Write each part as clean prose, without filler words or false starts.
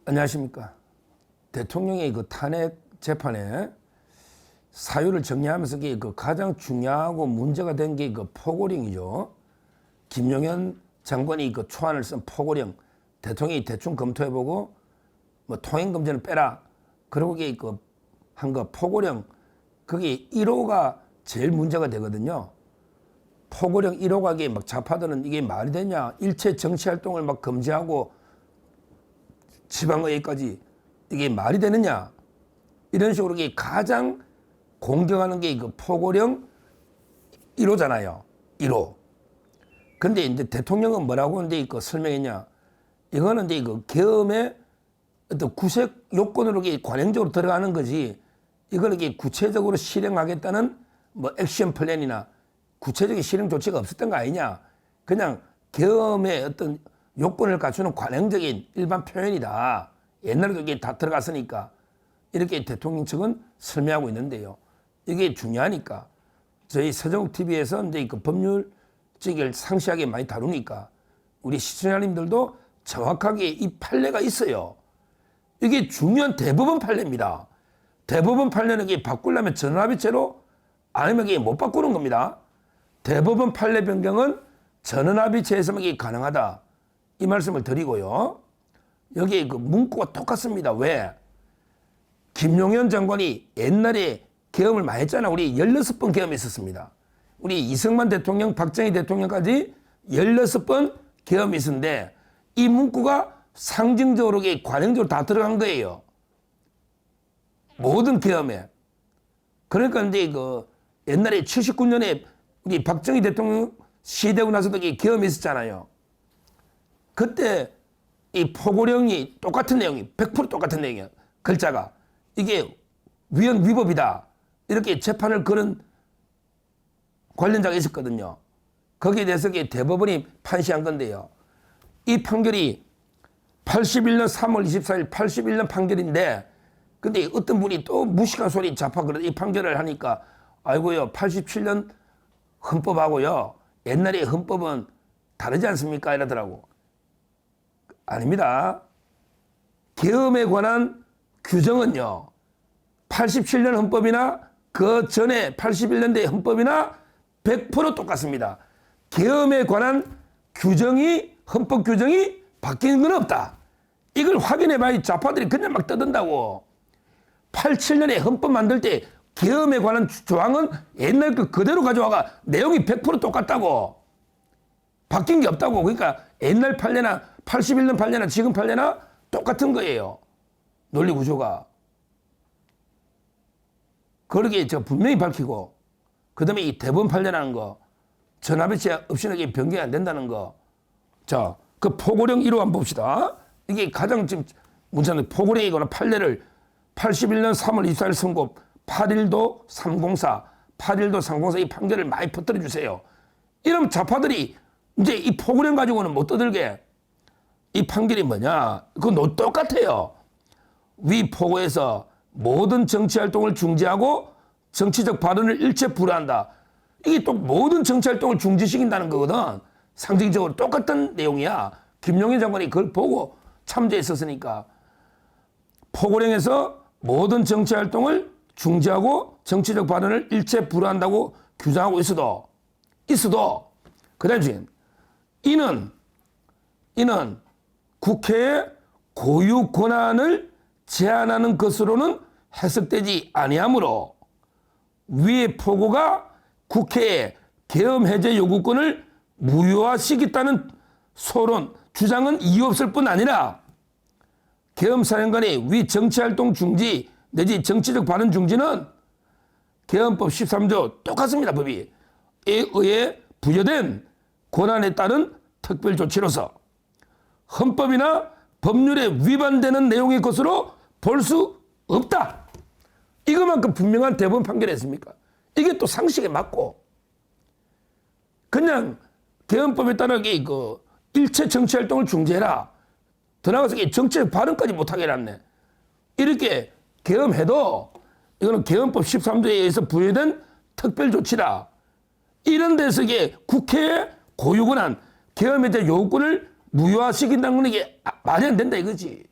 안녕하십니까. 대통령의 그 탄핵 재판에 사유를 정리하면서 그 가장 중요하고 문제가 된 게 그 포고령이죠. 김용현 장관이 그 초안을 쓴 포고령, 대통령이 대충 검토해보고 뭐 통행금지를 빼라. 그러고 그 한 거 포고령, 그게 1호가 제일 문제가 되거든요. 포고령 1호가 막 좌파들은 이게 말이 되냐. 일체 정치활동을 막 금지하고 지방의회까지 이게 말이 되느냐. 이런 식으로 이게 가장 공격하는 게 그 포고령 1호잖아요. 1호. 근데 이제 대통령은 뭐라고 이제 그 설명했냐. 이거는 이제 그 계엄의 어떤 구색 요건으로 관행적으로 들어가는 거지. 이걸 이게 구체적으로 실행하겠다는 뭐 액션 플랜이나 구체적인 실행 조치가 없었던 거 아니냐. 그냥 계엄의 어떤 요건을 갖추는 관행적인 일반 표현이다. 옛날에도 이게 다 들어갔으니까 이렇게 대통령 측은 설명하고 있는데요. 이게 중요하니까 저희 서정욱 TV에서 이제 그 법률적을 상세하게 많이 다루니까 우리 시청자님들도 정확하게 이 판례가 있어요. 이게 중요한 대법원 판례입니다. 대법원 판례는 이게 바꾸려면 전원합의체로 아니면 이게 못 바꾸는 겁니다. 대법원 판례 변경은 전원합의체에서만 이게 가능하다. 이 말씀을 드리고요. 여기 그 문구가 똑같습니다. 왜? 김용현 장관이 옛날에 계엄을 많이 했잖아. 우리 16번 계엄이 있었습니다. 우리 이승만 대통령, 박정희 대통령까지 16번 계엄이 있었는데 이 문구가 상징적으로 관행적으로 다 들어간 거예요. 모든 계엄에. 그러니까 이제 그 옛날에 79년에 우리 박정희 대통령 시되고 나서도 계엄이 있었잖아요. 그때 이 포고령이 똑같은 내용이 100% 똑같은 내용이에요. 글자가. 이게 위헌 위법이다. 이렇게 재판을 걸은 관련자가 있었거든요. 거기에 대해서 대법원이 판시한 건데요. 이 판결이 81년 3월 24일 81년 판결인데 근데 어떤 분이 또 무식한 소리 좌파 그런 이 판결을 하니까 아이고요 87년 헌법하고요 옛날에 헌법은 다르지 않습니까? 이러더라고. 아닙니다. 계엄에 관한 규정은요 87년 헌법이나 그 전에 81년대 헌법이나 100% 똑같습니다. 계엄에 관한 규정이 헌법 규정이 바뀌는 건 없다. 이걸 확인해봐야 좌파들이 그냥 막 떠든다고. 87년에 헌법 만들 때 계엄에 관한 조항은 옛날 그 그대로 가져와가 내용이 100% 똑같다고. 바뀐 게 없다고. 그러니까 옛날 판례나 81년 판례나 지금 판례나 똑같은 거예요. 논리 구조가. 그러게 저 분명히 밝히고 그 다음에 이 대법원 판례라는 거 전압의체 없이는 변경이 안 된다는 거. 자, 그 포고령 1호 한번 봅시다. 이게 가장 지금 문제는 포고령이거나 판례를 81년 3월 24일 선고 8일도 304, 8일도 304 이 판결을 많이 퍼뜨려 주세요. 이러면 좌파들이 이제 이 포고령 가지고는 못 떠들게. 이 판결이 뭐냐? 그건 똑같아요. 위 포고에서 모든 정치활동을 중지하고 정치적 발언을 일체 불허한다. 이게 또 모든 정치활동을 중지시킨다는 거거든. 상징적으로 똑같은 내용이야. 김용현 장관이 그걸 보고 참조했었으니까. 포고령에서 모든 정치활동을 중지하고 정치적 발언을 일체 불허한다고 규정하고 있어도 그 다음 중에 이는 국회의 고유 권한을 제한하는 것으로는 해석되지 아니하므로 위의 포고가 국회의 계엄 해제 요구권을 무효화시켰다는 소론, 주장은 이유 없을 뿐 아니라 계엄사령관의 위 정치활동 중지 내지 정치적 발언 중지는 계엄법 13조 똑같습니다. 법이. 에 의해 부여된 권한에 따른 특별조치로서 헌법이나 법률에 위반되는 내용의 것으로 볼 수 없다. 이것만큼 분명한 대법원 판결했습니까? 이게 또 상식에 맞고 그냥 계엄법에 따라 그 일체 정치활동을 중지해라. 더 나아가서 정치적 발언까지 못하게 해놨네. 이렇게 계엄해도 이거는 계엄법 13조에 의해서 부여된 특별조치다. 이런 데서 이게 국회의 고유권한 계엄에 대한 요구권을 무효화시킨다는 건 이게 말이 안 된다 이거지.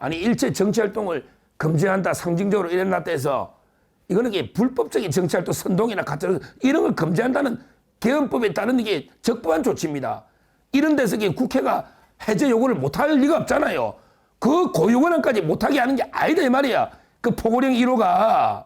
아니 일체 정치활동을 금지한다 상징적으로 이랬났다 해서 이거는 이게 불법적인 정치활동 선동이나 가짜 이런 걸 금지한다는 개헌법에 따른 이게 적법한 조치입니다. 이런 데서 이게 국회가 해제 요구를 못할 리가 없잖아요. 그 고유권한까지 못하게 하는 게 아니다 이 말이야. 그 포고령 1호가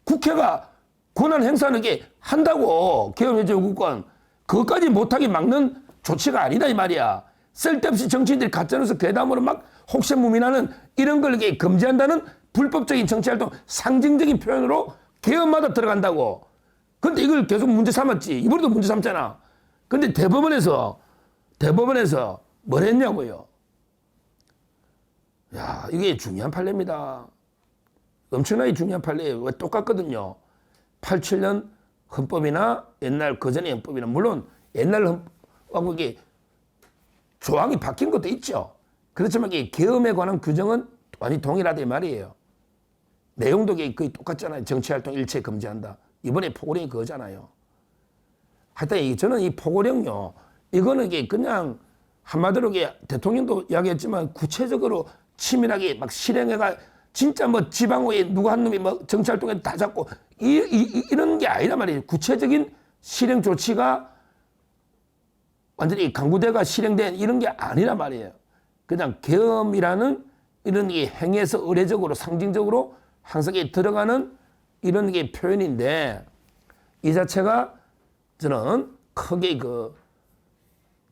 국회가 권한 행사하는 게 한다고 개헌 해제 요구권 그것까지 못하게 막는 조치가 아니다 이 말이야. 쓸데없이 정치인들이 가짜뉴스 괴담으로 막 혹세무민하는 이런 걸 이렇게 금지한다는 불법적인 정치활동 상징적인 표현으로 개헌마다 들어간다고. 근데 이걸 계속 문제 삼았지. 이번에도 문제 삼잖아. 근데 대법원에서 뭘 했냐고요. 야, 이게 중요한 판례입니다. 엄청나게 중요한 판례예요. 왜 똑같거든요. 87년 헌법이나 옛날 그전의 헌법이나 물론 옛날 헌법하고 이게 조항이 바뀐 것도 있죠. 그렇지만 이게 계엄에 관한 규정은 완전히 동일하다 이 말이에요. 내용도 거의 똑같잖아요. 정치활동 일체 금지한다. 이번에 포고령이 그거잖아요. 하여튼 저는 이 포고령요. 이거는 이게 그냥 한마디로 이게 대통령도 이야기했지만 구체적으로 치밀하게 막 실행해가 진짜 뭐 지방의회 누구 한 놈이 뭐 정치활동에 다 잡고 이런 게 아니란 말이에요. 구체적인 실행 조치가 완전히 강구대가 실행된 이런 게 아니란 말이에요. 그냥 계엄이라는 이런 게 행위에서 의례적으로 상징적으로 항상 들어가는 이런 게 표현인데 이 자체가 저는 크게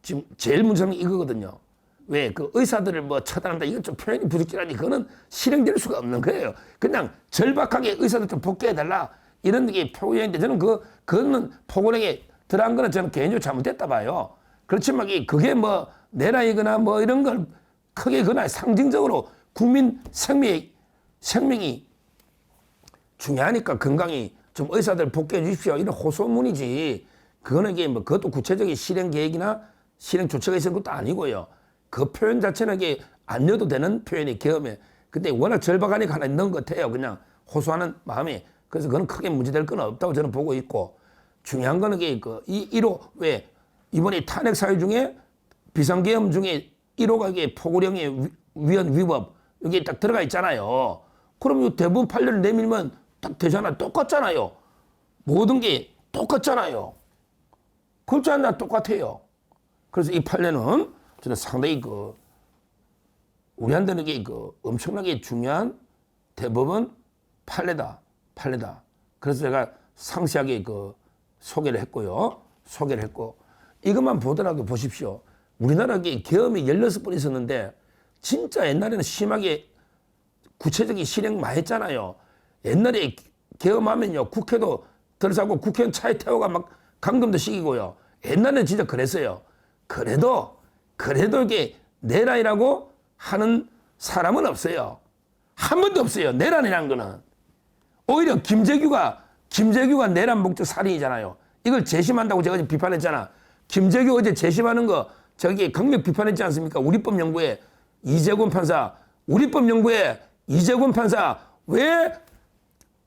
지금 제일 문제는 이거거든요. 왜 그 의사들을 뭐 처단한다 이건 좀 표현이 부적절하니 그거는 실행될 수가 없는 거예요. 그냥 절박하게 의사들 좀 복귀해달라 이런 게 표현인데 저는 그거는 포고령에 들어간 거는 저는 개인적으로 잘못됐다 봐요. 그렇지만 그게 뭐 내란이거나 뭐 이런 걸 크게 그나 상징적으로 국민 생명이 중요하니까 건강이 좀 의사들 복귀해 주십시오 이런 호소문이지. 그거는 이게 뭐 그것도 구체적인 실행 계획이나 실행 조치가 있는 것도 아니고요. 그 표현 자체는 이게 안 넣어도 되는 표현이 계엄에. 근데 워낙 절박하니까 하나 넣은 것 같아요. 그냥 호소하는 마음에. 그래서 그건 크게 문제될 건 없다고 저는 보고 있고 중요한 거는 이게 이 1호 왜 이번에 탄핵 사유 중에 비상계엄 중에 1호가 이게 포고령의 위헌 여기 딱 들어가 있잖아요. 그럼 대부분 판례를 내밀면 딱 되잖아. 똑같잖아요. 모든 게 똑같잖아요. 그렇지 않나 똑같아요. 그래서 이 판례는 저는 상당히 우리한테는 이게 엄청나게 중요한 대법원 판례다. 그래서 제가 상세하게 소개를 했고 이것만 보더라도 보십시오. 우리나라에 계엄이 16번 있었는데 진짜 옛날에는 심하게 구체적인 실행 많이 했잖아요. 옛날에 계엄하면요. 국회도 들어서고 국회의원 차에 태워가 막 감금도 시키고요. 옛날에는 진짜 그랬어요. 그래도 이게 내란이라고 하는 사람은 없어요. 한 번도 없어요. 내란이라는 거는. 오히려 김재규가 내란 목적 살인이잖아요. 이걸 재심한다고 제가 지금 비판했잖아. 김재규 어제 재심하는 거 저기 강력 비판했지 않습니까? 우리법연구회 이재권 판사 왜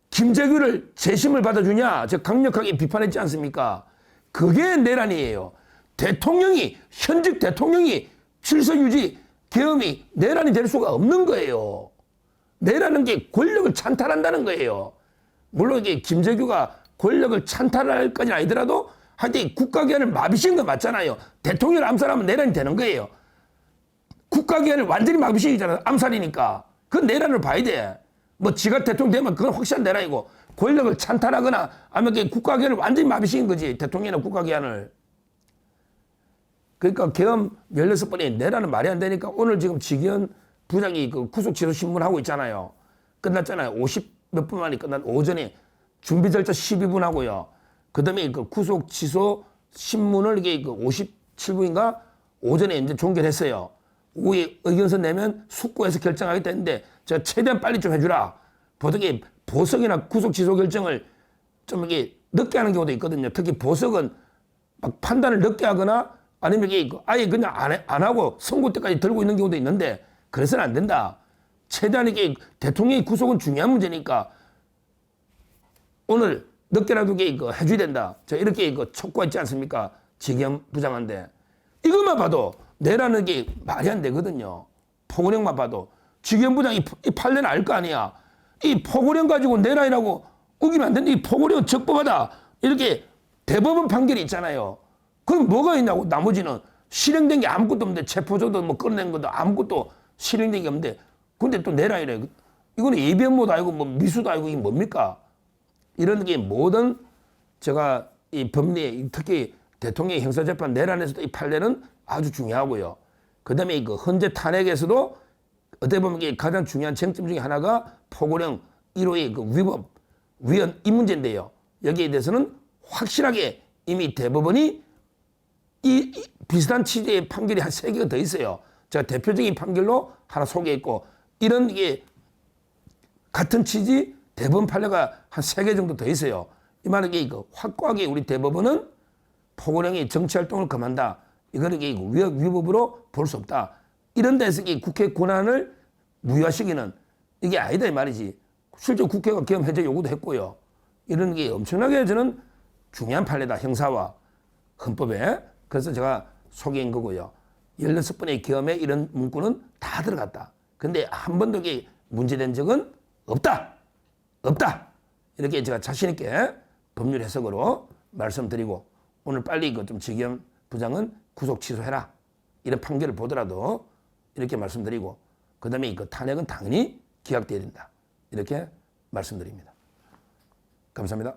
김재규를 재심을 받아주냐? 저 강력하게 비판했지 않습니까? 그게 내란이에요. 현직 대통령이 질서 유지 계엄이 내란이 될 수가 없는 거예요. 내란은 게 권력을 찬탈한다는 거예요. 물론 이게 김재규가 권력을 찬탈할 건 아니더라도 하여튼 국가기관을 마비시킨 건 맞잖아요. 대통령을 암살하면 내란이 되는 거예요. 국가기관을 완전히 마비시키잖아요. 암살이니까. 그건 내란을 봐야 돼. 뭐 지가 대통령 되면 그건 확실한 내란이고 권력을 찬탈하거나 아니면 국가기관을 완전히 마비시킨 거지. 대통령이나 국가기관을. 그러니까 계엄 16번이 내란은 말이 안 되니까 오늘 지금 지기현 부장이 구속 취소 신문 하고 있잖아요. 끝났잖아요. 50몇 분 만에 끝난 오전에 준비 절차 12분 하고요. 그다음에 구속 취소 신문을 이게 57분인가 오전에 이제 종결했어요. 오후에 의견서 내면 숙고해서 결정하겠다 했는데 제가 최대한 빨리 좀 해주라. 보통 보석이나 구속 취소 결정을 좀 이게 늦게 하는 경우도 있거든요. 특히 보석은 막 판단을 늦게 하거나 아니면 이게 아예 그냥 안 하고 선고 때까지 들고 있는 경우도 있는데 그래서는 안 된다. 최대한 이게 대통령의 구속은 중요한 문제니까 오늘 늦게라도 이게 해줘야 된다. 제가 이렇게 촉구했지 않습니까? 지기현 부장한테. 이것만 봐도 내라는 게 말이 안 되거든요. 포고령만 봐도. 직영부장이 이 판례는 알 거 아니야. 이 포고령 가지고 내란이라고 우기면 안 된다. 이 포고령 적법하다. 이렇게 대법원 판결이 있잖아요. 그럼 뭐가 있냐고. 나머지는 실행된 게 아무것도 없는데 체포조도 뭐 끌어낸 것도 아무것도 실행된 게 없는데 근데 또 내란이래. 이거는 예비연모도 아니고 뭐 미수도 아니고 이게 뭡니까? 이런 게 모든 제가 이 법리에 특히 대통령 형사재판 내란에서도 이 판례는 아주 중요하고요. 그다음에 그 헌재 탄핵에서도 어떻게 보면 이게 가장 중요한 쟁점 중에 하나가 포고령 1호의 그 위법 위헌 이 문제인데요. 여기에 대해서는 확실하게 이미 대법원이 이 비슷한 취지의 판결이 한 3개가 더 있어요. 제가 대표적인 판결로 하나 소개했고 이런 게 같은 취지 대법원 판례가 한 3개 정도 더 있어요. 이 말은 이게 확고하게 우리 대법원은 포고령이 정치활동을 금한다. 이거는 이게 위법으로 볼 수 없다. 이런 데서 이 국회 권한을 무효화시키는 이게 아니다 이 말이지. 실제 국회가 계엄 해제 요구도 했고요. 이런 게 엄청나게 저는 중요한 판례다. 형사와 헌법에. 그래서 제가 소개한 거고요. 16번의 계엄에 이런 문구는 다 들어갔다. 근데 한 번도 이게 문제된 적은 없다. 없다. 이렇게 제가 자신 있게 법률 해석으로 말씀드리고 오늘 빨리 그 좀 지겸 부장은 구속 취소해라. 이런 판결을 보더라도 이렇게 말씀드리고 그다음에 그 탄핵은 당연히 기각돼야 된다. 이렇게 말씀드립니다. 감사합니다.